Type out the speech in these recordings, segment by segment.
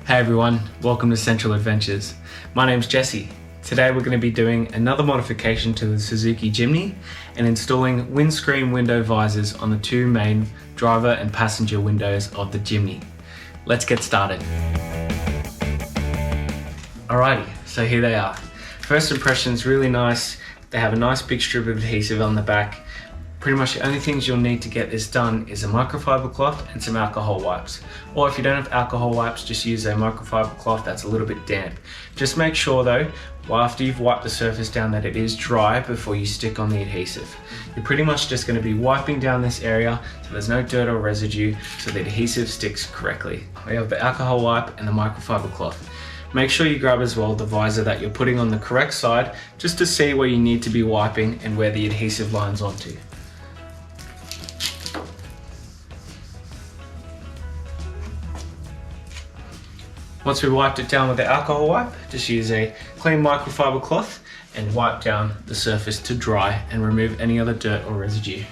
Hey everyone, welcome to Central Adventures. My name's Jesse. Today we're going to be doing another modification to the Suzuki Jimny and installing windscreen window visors on the two main driver and passenger windows of the Jimny. Let's get started. Alrighty, so here they are. First impression's really nice. They have a nice big strip of adhesive on the back. Pretty much the only things you'll need to get this done is a microfiber cloth and some alcohol wipes. Or if you don't have alcohol wipes, just use a microfiber cloth that's a little bit damp. Just make sure though, after you've wiped the surface down, that it is dry before you stick on the adhesive. You're pretty much just going to be wiping down this area so there's no dirt or residue so the adhesive sticks correctly. We have the alcohol wipe and the microfiber cloth. Make sure you grab as well the visor that you're putting on the correct side just to see where you need to be wiping and where the adhesive lines onto. Once we wiped it down with the alcohol wipe, just use a clean microfiber cloth and wipe down the surface to dry and remove any other dirt or residue.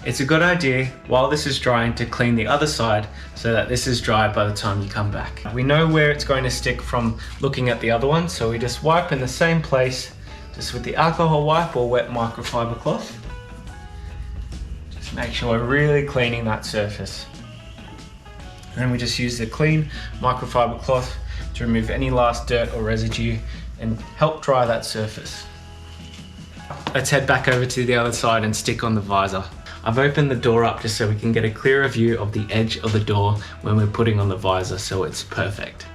It's a good idea while this is drying to clean the other side so that this is dry by the time you come back. We know where it's going to stick from looking at the other one, so we just wipe in the same place just with the alcohol wipe or wet microfiber cloth. Just make sure we're really cleaning that surface. And then we just use the clean microfiber cloth to remove any last dirt or residue and help dry that surface. Let's head back over to the other side and stick on the visor. I've opened the door up just so we can get a clearer view of the edge of the door when we're putting on the visor so it's perfect.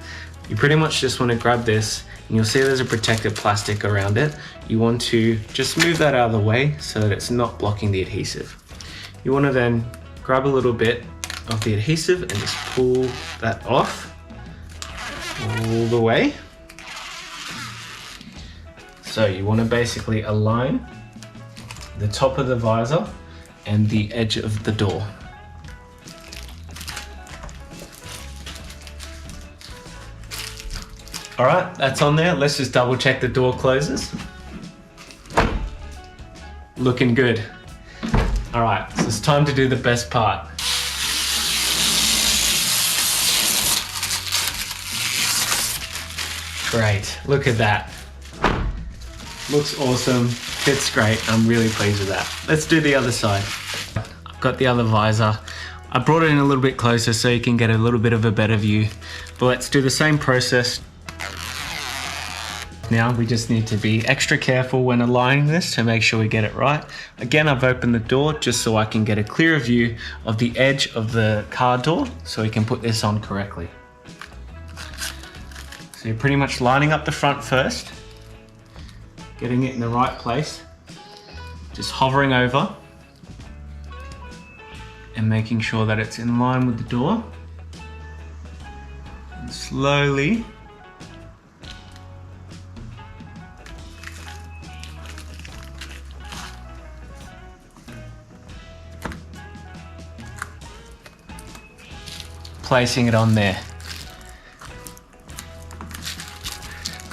You pretty much just want to grab this and you'll see there's a protective plastic around it. You want to just move that out of the way so that it's not blocking the adhesive. You want to then grab a little bit of the adhesive and just pull that off all the way. So you want to basically align the top of the visor and the edge of the door. Alright, that's on there. Let's just double check the door closes. Looking good. Alright, so it's time to do the best part. Great, look at that. Looks awesome, fits great. I'm really pleased with that. Let's do the other side. I've got the other visor. I brought it in a little bit closer so you can get a little bit of a better view. But let's do the same process. Now we just need to be extra careful when aligning this to make sure we get it right. Again, I've opened the door just so I can get a clearer view of the edge of the car door so we can put this on correctly. So you're pretty much lining up the front first, getting it in the right place, just hovering over and making sure that it's in line with the door. And slowly placing it on there.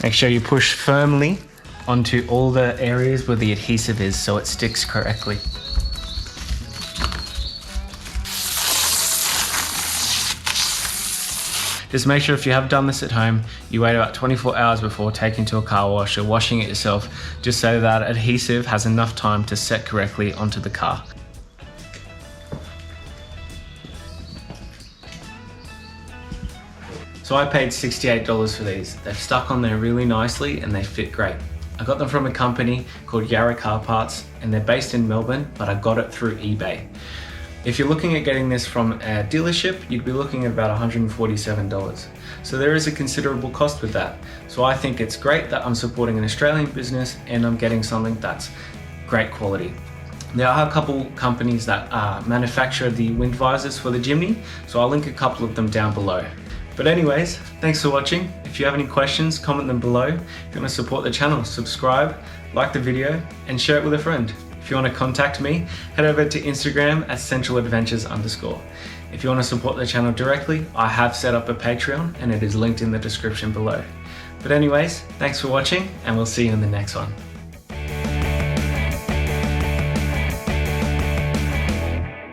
Make sure you push firmly onto all the areas where the adhesive is so it sticks correctly. Just make sure if you have done this at home, you wait about 24 hours before taking to a car wash or washing it yourself, just so that adhesive has enough time to set correctly onto the car. So I paid $68 for these. They've stuck on there really nicely and they fit great. I got them from a company called Yarra Car Parts and they're based in Melbourne, but I got it through eBay. If you're looking at getting this from a dealership, you'd be looking at about $147. So there is a considerable cost with that. So I think it's great that I'm supporting an Australian business and I'm getting something that's great quality. There are a couple companies that manufacture the wind visors for the Jimny, so I'll link a couple of them down below. But anyways, thanks for watching. If you have any questions, comment them below. If you want to support the channel, subscribe, like the video, and share it with a friend. If you want to contact me, head over to Instagram at centraladventures_. If you want to support the channel directly, I have set up a Patreon and it is linked in the description below. But anyways, thanks for watching and we'll see you in the next one.